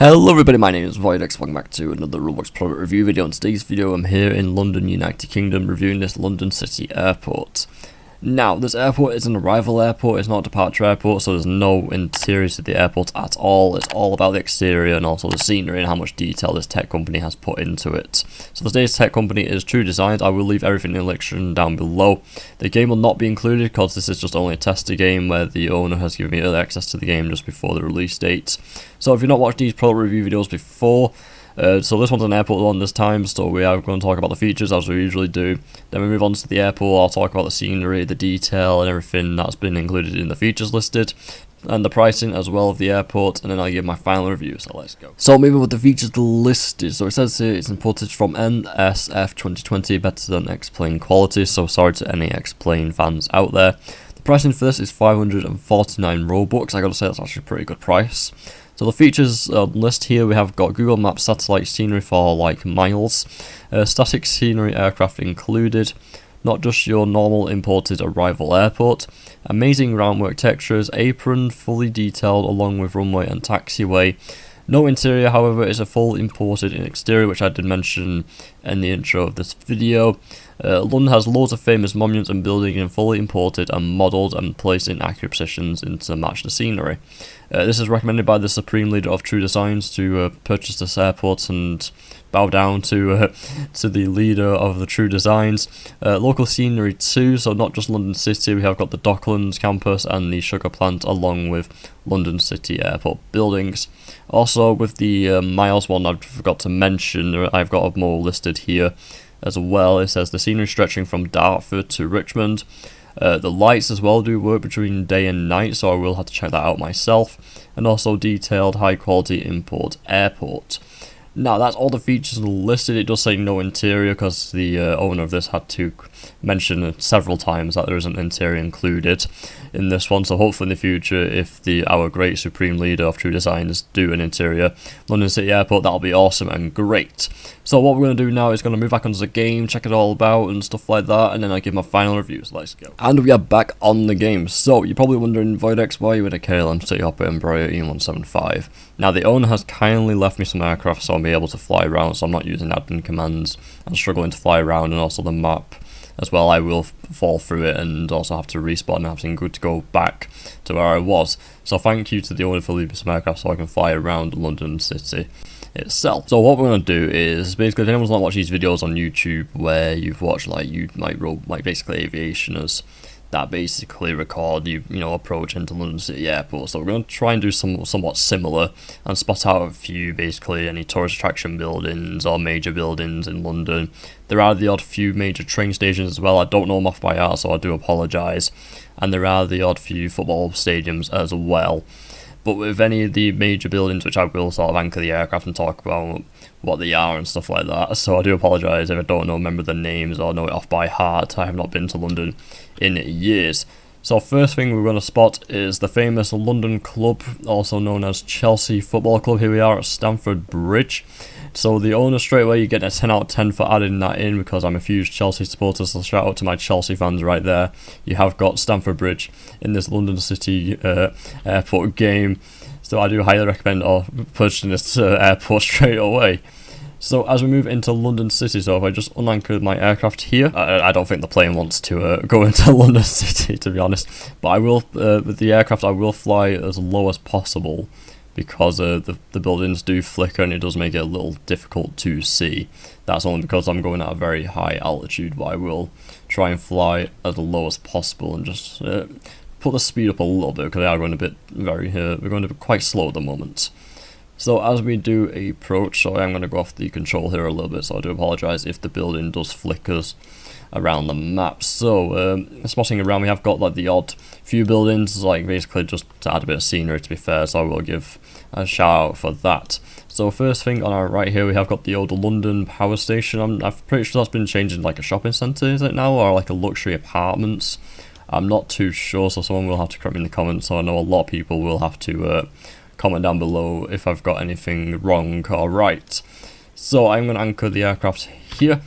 Hello everybody, my name is Voyadex, welcome back to another Roblox product review video. In today's video I'm here in London, United Kingdom, reviewing this London City Airport. Now, this airport is an arrival airport, it's not a departure airport, so there's no interior to the airport at all. It's all about the exterior and also the scenery and how much detail this tech company has put into it. So today's tech company is True Designs. I will leave everything in the description down below. The game will not be included because this is just only a tester game where the owner has given me early access to the game just before the release date. So if you've not watched these product review videos before, so this one's an airport one this time, so we are going to talk about the features as we usually do. Then we move on to the airport, I'll talk about the scenery, the detail and everything that's been included in the features listed, and the pricing as well of the airport, and then I'll give my final review, so let's go. So moving with the features listed, so it says here it's imported from NSF 2020, better than X-Plane quality, so sorry to any X-Plane fans out there. The pricing for this is 549 Robux, I gotta say that's actually a pretty good price. So the features list here, we have got Google Maps satellite scenery for like miles, static scenery aircraft included, not just your normal imported arrival airport, amazing groundwork textures, apron fully detailed along with runway and taxiway. No interior, however, is a full imported exterior, which I did mention in the intro of this video. London has loads of famous monuments and buildings and fully imported and modelled and placed in accurate positions to match the scenery. This is recommended by the Supreme Leader of True Designs to purchase this airport and bow down to the leader of the True Designs. Local scenery too, so not just London City, we have got the Docklands campus and the sugar plant along with London City Airport buildings. Also with the miles one, I forgot to mention, I've got more listed here as well. It says the scenery stretching from Dartford to Richmond. The lights as well do work between day and night, so I will have to check that out myself. And also detailed high quality import airport. Now that's all the features listed. It does say no interior because the owner of this had to mention several times that there is an interior included in this one, so hopefully in the future if our great Supreme Leader of True Designs do an interior London City Airport, that'll be awesome and great. So what we're going to do now is going to move back onto the game, check it all about and stuff like that, and then I give my final review, so let's go. And we are back on the game. So you're probably wondering, Voyadex, why are you with a KLM City Hopper Embraer E175? Now the owner has kindly left me some aircraft so I'll be able to fly around, so I'm not using admin commands and struggling to fly around, and also the map as well, I will fall through it and also have to respawn and everything good to go back to where I was. So thank you to the owner for leaving some aircraft so I can fly around London City itself. So what we're going to do is, basically if anyone's not watched these videos on YouTube where you've watched like basically aviationers that basically record you approach into London City Airport, so we're going to try and do somewhat similar and spot out a few, basically any tourist attraction buildings or major buildings in London. There are the odd few major train stations as well. I don't know them off by heart, so I do apologise, and there are the odd few football stadiums as well. But with any of the major buildings, which I will sort of anchor the aircraft and talk about what they are and stuff like that, so I do apologise if I don't remember the names or know it off by heart. I have not been to London in years. So first thing we're going to spot is the famous London Club, also known as Chelsea Football Club. Here we are at Stamford Bridge. So the owner, straight away you get a 10 out of 10 for adding that in, because I'm a huge Chelsea supporter, so shout out to my Chelsea fans right there. You have got Stamford Bridge in this London City Airport game, so I do highly recommend purchasing this airport straight away. So as we move into London City, so if I just unanchor my aircraft here, I don't think the plane wants to go into London City, to be honest, but I will, with the aircraft I will fly as low as possible, because the buildings do flicker and it does make it a little difficult to see. That's only because I'm going at a very high altitude, but I will try and fly as low as possible and just put the speed up a little bit, because they are going we're going to be quite slow at the moment. So as we do approach, so I'm going to go off the control here a little bit, so I do apologise if the building does flickers around the map. So spotting around, we have got like the odd few buildings, like basically just to add a bit of scenery, to be fair, so I will give a shout out for that. So first thing on our right here, we have got the old London Power Station. I'm pretty sure that's been changed into like a shopping centre, is it now, or like a luxury apartments? I'm not too sure, so someone will have to correct me in the comments, so I know a lot of people will have to comment down below if I've got anything wrong or right. So I'm going to anchor the aircraft here.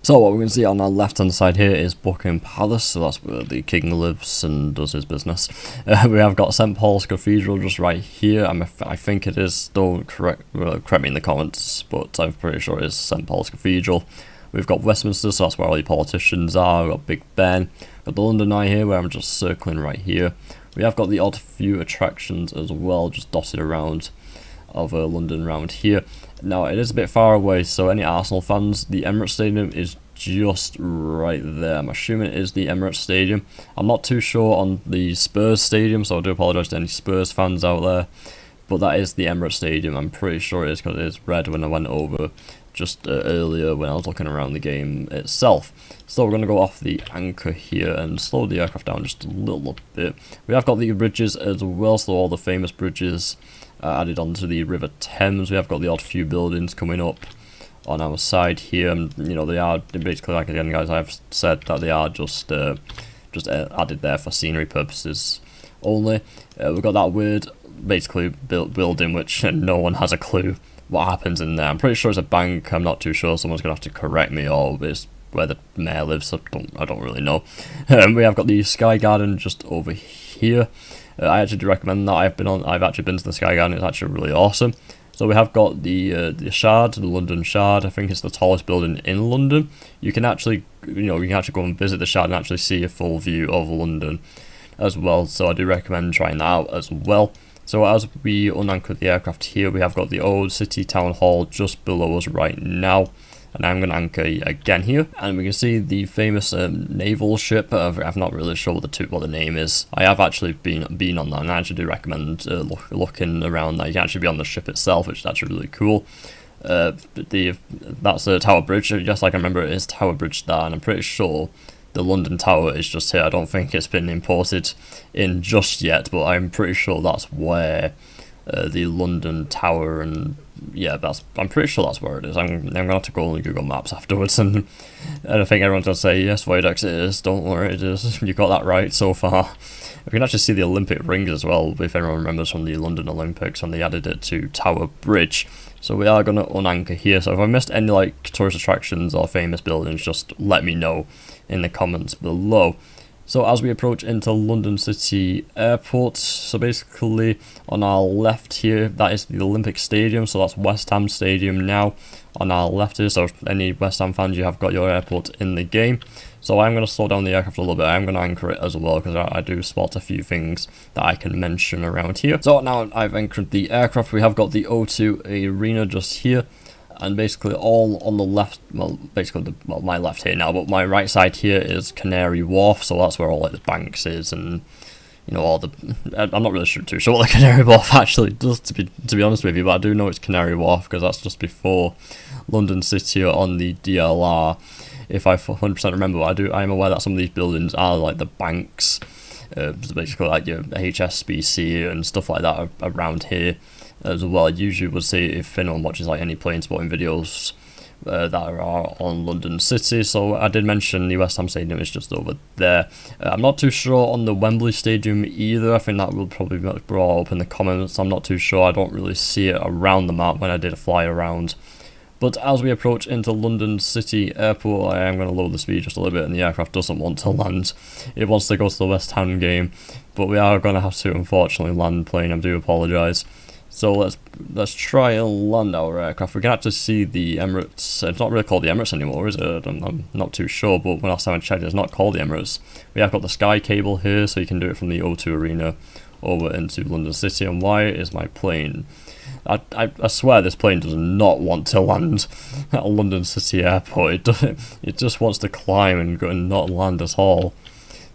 So what we're going to see on our left hand side here is Buckingham Palace, so that's where the king lives and does his business. We have got St Paul's Cathedral just right here. I think it is, don't correct me in the comments, but I'm pretty sure it is St Paul's Cathedral. We've got Westminster, so that's where all the politicians are. We've got Big Ben. We've got the London Eye here, where I'm just circling right here. We have got the odd few attractions as well, just dotted around of London around here. Now it is a bit far away, so any Arsenal fans, the Emirates Stadium is just right there. I'm assuming it is the Emirates Stadium. I'm not too sure on the Spurs Stadium, so I do apologise to any Spurs fans out there, but that is the Emirates Stadium. I'm pretty sure it is, because it is red when I went over just earlier when I was looking around the game itself. So we're going to go off the anchor here and slow the aircraft down just a little bit. We have got the bridges as well, so all the famous bridges added onto the River Thames. We have got the odd few buildings coming up on our side here, and you know, they are basically, like again guys, I've said that they are just added there for scenery purposes only. We've got that weird basically building which no one has a clue what happens in there. I'm pretty sure it's a bank. I'm not too sure. Someone's gonna have to correct me, or it's where the mayor lives. I don't really know. We have got the Sky Garden just over here. I actually do recommend that. I've actually been to the Sky Garden. It's actually really awesome. So we have got the Shard, the London Shard. I think it's the tallest building in London. You can actually, go and visit the Shard and actually see a full view of London as well. So I do recommend trying that out as well. So as we unanchor the aircraft here, we have got the old City Town Hall just below us right now. And I'm going to anchor again here, and we can see the famous naval ship. I'm not really sure what the name is. I have actually been on that, and I actually do recommend looking around that. You can actually be on the ship itself, which is actually really cool. That's a Tower Bridge. Just like I remember, it is Tower Bridge there, and I'm pretty sure the London Tower is just here. I don't think it's been imported in just yet, but I'm pretty sure that's where the London Tower, and yeah, I'm pretty sure that's where it is. I'm gonna have to go on Google Maps afterwards, and I think everyone's gonna say yes, Voyadex it is. Don't worry, it is. You got that right so far. We can actually see the Olympic rings as well, if anyone remembers from the London Olympics when they added it to Tower Bridge. So we are gonna unanchor here. So if I missed any like tourist attractions or famous buildings, just let me know in the comments below. So as we approach into London City Airport, so basically on our left here, that is the Olympic Stadium, so that's West Ham Stadium now on our left here. So any West Ham fans, you have got your airport in the game. So I'm going to slow down the aircraft a little bit. I'm going to anchor it as well, because I do spot a few things that I can mention around here. So now I've anchored the aircraft. We have got the O2 Arena just here. And basically all on the left, well, basically my left here now, but my right side here is Canary Wharf, so that's where all like the banks is, and you know, all the, I'm not really too sure what the Canary Wharf actually does, to be honest with you, but I do know it's Canary Wharf because that's just before London City on the DLR, if I 100% remember. I am aware that some of these buildings are like the banks, so basically like your HSBC and stuff like that around here as well. I usually would say if anyone watches like any plane spotting videos that are on London City. So I did mention the West Ham Stadium is just over there. I'm not too sure on the Wembley Stadium either. I think that will probably be brought up in the comments. I'm not too sure. I don't really see it around the map when I did a fly around. But as we approach into London City Airport, I am going to lower the speed just a little bit, and the aircraft doesn't want to land. It wants to go to the West Ham game, but we are going to have to unfortunately land the plane. I do apologise. So let's try and land our aircraft. We can actually see the Emirates. It's not really called the Emirates anymore, is it? I'm not too sure, but when last time I checked, it's not called the Emirates. We have got the Sky Cable here, so you can do it from the O2 Arena over into London City. And why is my plane? I swear this plane does not want to land at London City Airport. It just wants to climb and go and not land at all.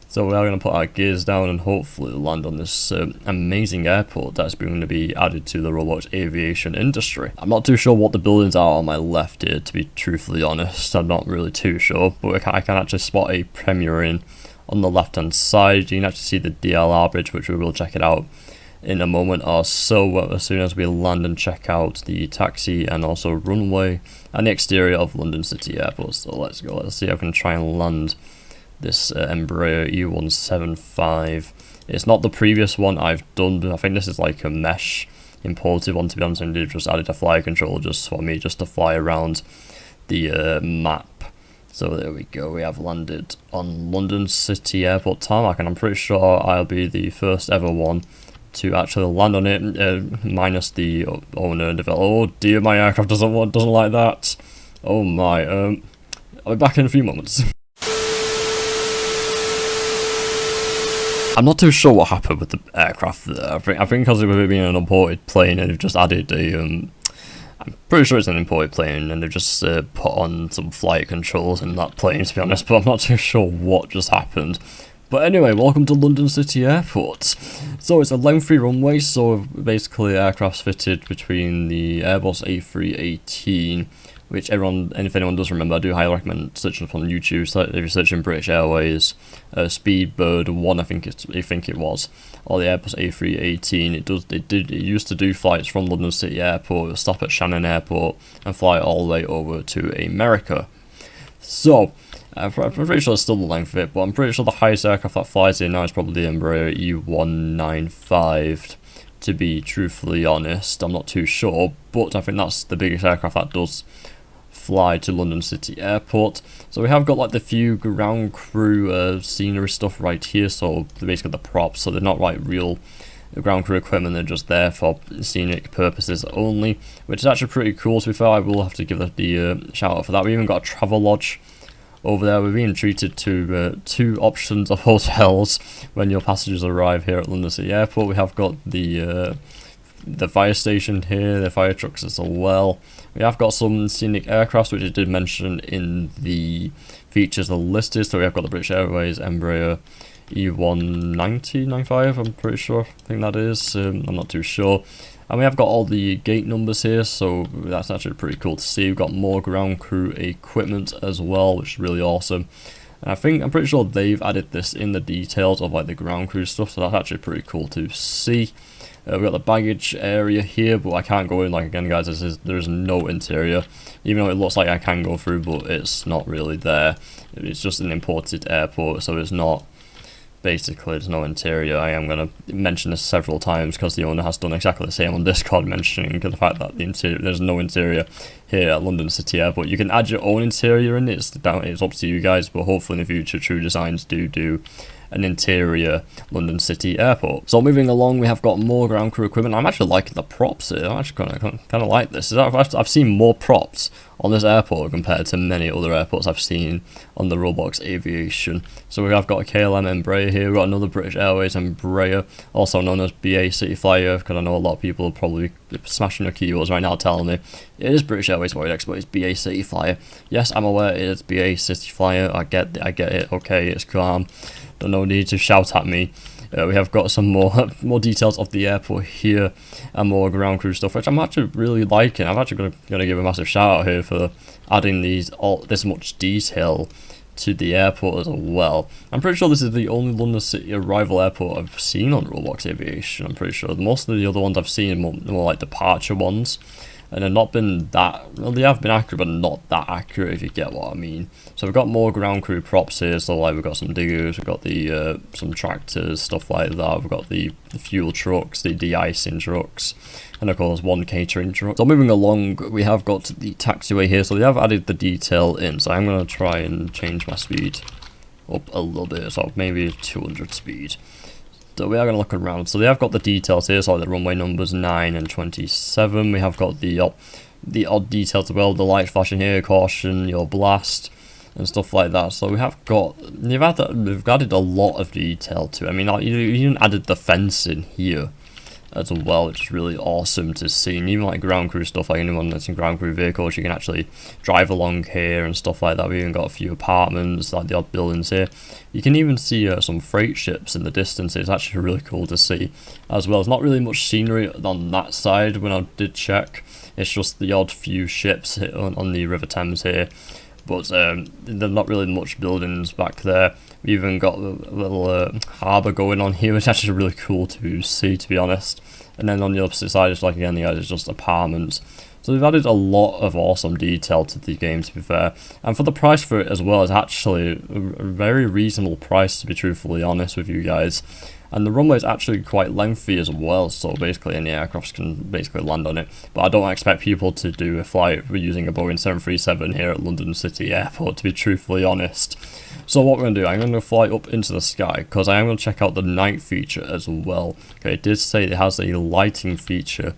So we are going to put our gears down and hopefully land on this amazing airport that's going to be added to the Roblox aviation industry. I'm not too sure what the buildings are on my left here, to be truthfully honest. I'm not really too sure, but I can actually spot a Premier Inn on the left hand side. You can actually see the DLR bridge, which we will check it out in a moment or so, as soon as we land and check out the taxi and also runway and the exterior of London City Airport. So let's go. Let's see if I can try and land this Embraer E175. It's not the previous one I've done, but I think this is like a mesh imported one, to be honest, and they've just added a flight control just for me, just to fly around the map. So there we go, we have landed on London City Airport tarmac, and I'm pretty sure I'll be the first ever one to actually land on it, minus the owner and developer. Oh dear, my aircraft doesn't like that. Oh my, I'll be back in a few moments. I'm not too sure what happened with the aircraft there. I think because it was being an imported plane and they've just added a, I'm pretty sure it's an imported plane and they've just put on some flight controls in that plane, to be honest, but I'm not too sure what just happened. But anyway, welcome to London City Airport. So it's a lengthy runway, so basically aircraft's fitted between the Airbus A318, which if anyone does remember, I do highly recommend searching up on YouTube. So if you're searching British Airways, Speedbird 1, I think it was, or the Airbus A318, it used to do flights from London City Airport, it would stop at Shannon Airport and fly all the way over to America. So I'm pretty sure it's still the length of it, but I'm pretty sure the highest aircraft that flies here now is probably the Embraer E195. To be truthfully honest, I'm not too sure, but I think that's the biggest aircraft that does fly to London City Airport. So we have got like the few ground crew scenery stuff right here, so they're basically the props, so they're not like real ground crew equipment, they're just there for scenic purposes only, which is actually pretty cool. To be fair, I will have to give the shout out for that. We even got a travel lodge over there. We're being treated to 2 options of hotels when your passengers arrive here at London City Airport. We have got the fire station here, the fire trucks as well. We have got some scenic aircraft, which I did mention in the features listed. So we have got the British Airways Embraer E195, I'm pretty sure, I think that is, I'm not too sure. And we have got all the gate numbers here, so that's actually pretty cool to see. We've got more ground crew equipment as well, which is really awesome. And I'm pretty sure they've added this in the details of like the ground crew stuff, so that's actually pretty cool to see. We've got the baggage area here, but I can't go in. Like again, guys, there's no interior, even though it looks like I can go through, but it's not really there. It's just an imported airport, so it's not. Basically, there's no interior. I am going to mention this several times because the owner has done exactly the same on Discord, mentioning the fact that there's no interior here at London City Airport. You can add your own interior in it. It's up to you guys, but hopefully in the future, True Designs do an interior London City Airport. So moving along, we have got more ground crew equipment. I'm actually liking the props here. I'm actually kind of like this. I've seen more props on this airport compared to many other airports I've seen on the Roblox Aviation. So we have got a KLM Embraer here. We've got another British Airways Embraer, also known as BA City Flyer, because I know a lot of people are probably smashing their keyboards right now telling me it is British Airways Voyadex, but it's BA City Flyer. Yes, I'm aware it is BA City Flyer. I get it. Okay, it's calm. No need to shout at me. We have got some more details of the airport here and more ground crew stuff, which I'm actually really liking. I'm actually going to give a massive shout out here for adding this much detail to the airport as well. I'm pretty sure this is the only London City arrival airport I've seen on Roblox Aviation. I'm pretty sure most of the other ones I've seen are more like departure ones, and they've not been that, well, they have been accurate, but not that accurate, if you get what I mean. So we've got more ground crew props here, so like we've got some diggers, we've got the some tractors, stuff like that. We've got the fuel trucks, the de-icing trucks, and of course one catering truck. So moving along, we have got the taxiway here, so they have added the detail in. So I'm going to try and change my speed up a little bit, so maybe 200 speed. So we are going to look around. So they have got the details here, so the runway numbers 9 and 27. We have got the odd details as well, the lights flashing here, caution, your blast, and stuff like that. So we have got, they've added a lot of detail to it. I mean, you even added the fencing here as well, which is really awesome to see. And even like ground crew stuff, like anyone that's in ground crew vehicles, you can actually drive along here and stuff like that. We even got a few apartments, like the odd buildings here. You can even see some freight ships in the distance. It's actually really cool to see as well. There's not really much scenery on that side when I did check. It's just the odd few ships on the River Thames here, but there's not really much buildings back there. We even got a little harbour going on here, which is actually really cool to see, to be honest. And then on the opposite side, it's like again, it's just apartments. So they've added a lot of awesome detail to the game, to be fair. And for the price for it as well, it's actually a very reasonable price, to be truthfully honest with you guys. and the runway is actually quite lengthy as well, so basically any aircrafts can basically land on it. But I don't expect people to do a flight using a Boeing 737 here at London City Airport, to be truthfully honest. So what we're going to do, I'm going to fly up into the sky, because I am going to check out the night feature as well. Okay, it did say it has a lighting feature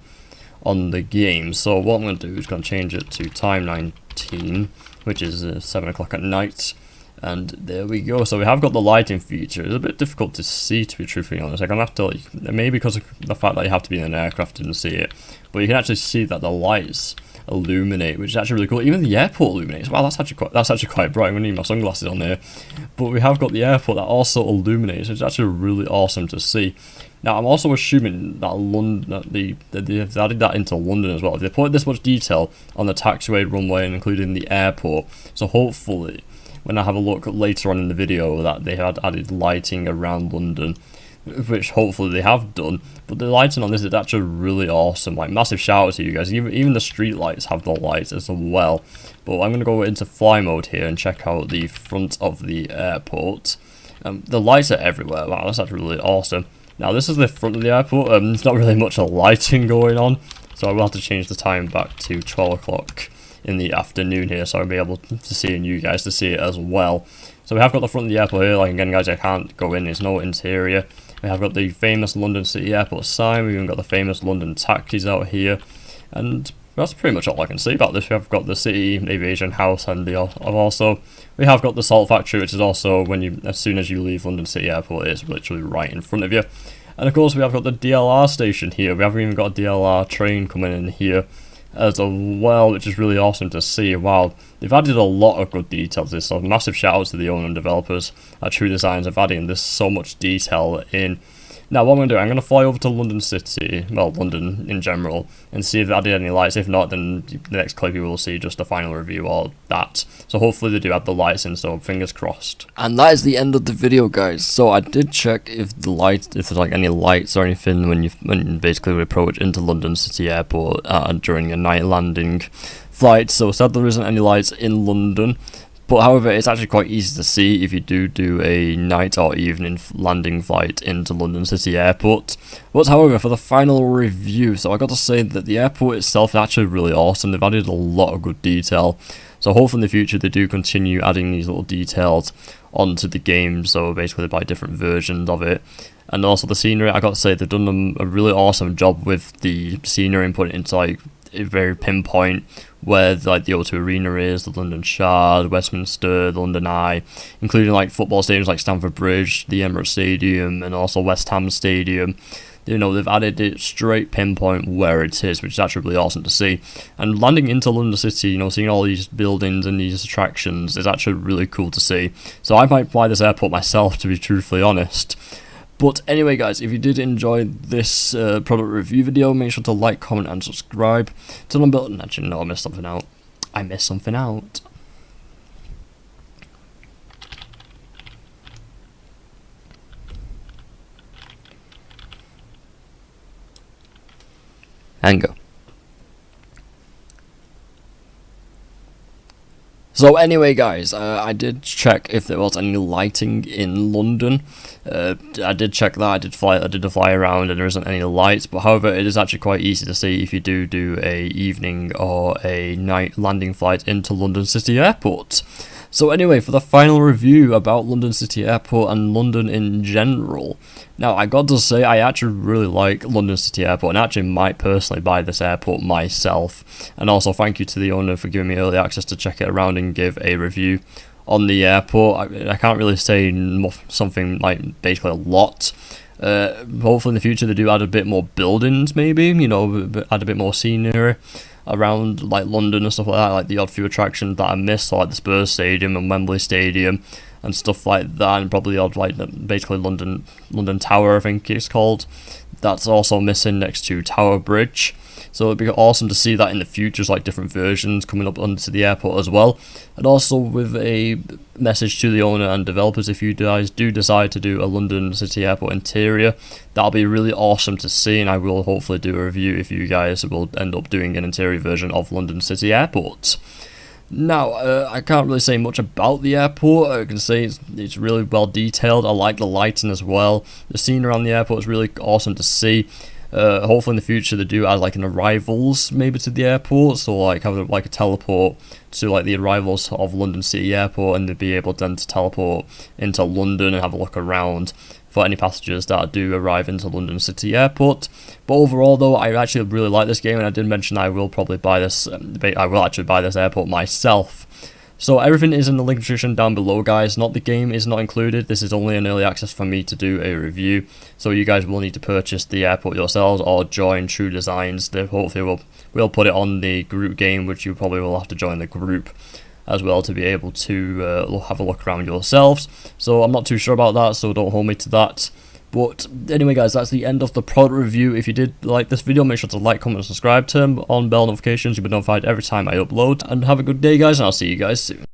on the game, so what I'm going to do is going to change it to time 19, which is 7 o'clock at night. And there we go. So we have got the lighting feature. It's a bit difficult to see, to be truthfully honest. I'm gonna have to, maybe because of the fact that you have to be in an aircraft to see it, but you can actually see that the lights illuminate, which is actually really cool. Even the airport illuminates. Wow, that's actually quite bright. I'm gonna need my sunglasses on here. But we have got the airport that also illuminates. It's actually really awesome to see. Now, I'm also assuming that they've added that into London as well. If they put this much detail on the taxiway, runway, and including the airport, so hopefully, when I have a look later on in the video, that they had added lighting around London, which hopefully they have done. But the lighting on this is actually really awesome. Like, massive shout out to you guys. Even the street lights have the lights as well. But I'm going to go into fly mode here and check out the front of the airport. The lights are everywhere. Wow, that's actually really awesome. Now, this is the front of the airport. There's not really much of lighting going on, so I will have to change the time back to 12 o'clock in the afternoon here, so I'll be able to see and you guys to see it as well. So we have got the front of the airport here. Like, again, guys, I can't go in, there's no interior. We have got the famous London City Airport sign. We've even got the famous London taxis out here, and that's pretty much all I can say about this. We have got the City Aviation House, and we have got the Salt Factory, which is also as soon as you leave London City Airport, it's literally right in front of you. And of course, we have got the DLR station here. We haven't even got a DLR train coming in here as well, which is really awesome to see. Wow, they've added a lot of good details to this, so massive shout out to the owner and developers at True Designs of adding this so much detail in. Now, what I'm going to do, I'm going to fly over to London City, well, London in general, and see if they added any lights. If not, then the next clip you will see just a final review or that. So hopefully they do add the lights in, so fingers crossed. And that is the end of the video, guys. So I did check if there's like any lights or anything when you basically approach into London City Airport during a night landing flight. So sadly there isn't any lights in London. But however, it's actually quite easy to see if you do a night or evening landing flight into London City Airport. But however, for the final review, so I got to say that the airport itself is actually really awesome. They've added a lot of good detail. So hopefully in the future they do continue adding these little details onto the game. So basically they buy different versions of it. And also the scenery, I got to say they've done a really awesome job with the scenery and put it into like a very pinpoint where like the O2 Arena is, the London Shard, Westminster, the London Eye, including like football stadiums like Stamford Bridge, the Emirates Stadium, and also West Ham Stadium. You know, they've added it straight pinpoint where it is, which is actually really awesome to see. And landing into London City, you know, seeing all these buildings and these attractions is actually really cool to see. So I might fly this airport myself, to be truthfully honest. But anyway, guys, if you did enjoy this product review video, make sure to like, comment, and subscribe. Turn on the bell. Actually, no, I missed something out. And go. So anyway, guys, I did check if there was any lighting in London. I did check that. I did a fly around, and there isn't any lights. But however, it is actually quite easy to see if you do a evening or a night landing flight into London City Airport. So anyway, for the final review about London City Airport and London in general. Now, I got to say, I actually really like London City Airport, and actually might personally buy this airport myself. And also, thank you to the owner for giving me early access to check it around and give a review on the airport. I can't really say something like basically a lot. Hopefully in the future they do add a bit more buildings, maybe, you know, add a bit more scenery around like London and stuff like that, like the odd few attractions that I missed, so like the Spurs Stadium and Wembley Stadium and stuff like that, and probably odd like basically London Tower, I think it's called. That's also missing next to Tower Bridge. So it'd be awesome to see that in the future, like different versions coming up onto the airport as well. And also with a message to the owner and developers, if you guys do decide to do a London City Airport interior, that'll be really awesome to see, and I will hopefully do a review if you guys will end up doing an interior version of London City Airport. Now, I can't really say much about the airport. I can say it's really well detailed. I like the lighting as well. The scene around the airport is really awesome to see. Hopefully in the future they do add like an arrivals maybe to the airport, so like have like a teleport to like the arrivals of London City Airport, and they'd be able then to teleport into London and have a look around for any passengers that do arrive into London City Airport. But overall though, I actually really like this game, and I did mention I will probably buy this, I will actually buy this airport myself. So everything is in the link description down below, guys. Not the game is not included. This is only an early access for me to do a review. So you guys will need to purchase the airport yourselves or join True Designs. They hopefully will put it on the group game, which you probably will have to join the group as well to be able to have a look around yourselves. So I'm not too sure about that, so don't hold me to that. But anyway guys, that's the end of the product review. If you did like this video, make sure to like, comment and subscribe, turn on bell notifications. You'll be notified every time I upload. And have a good day guys, and I'll see you guys soon.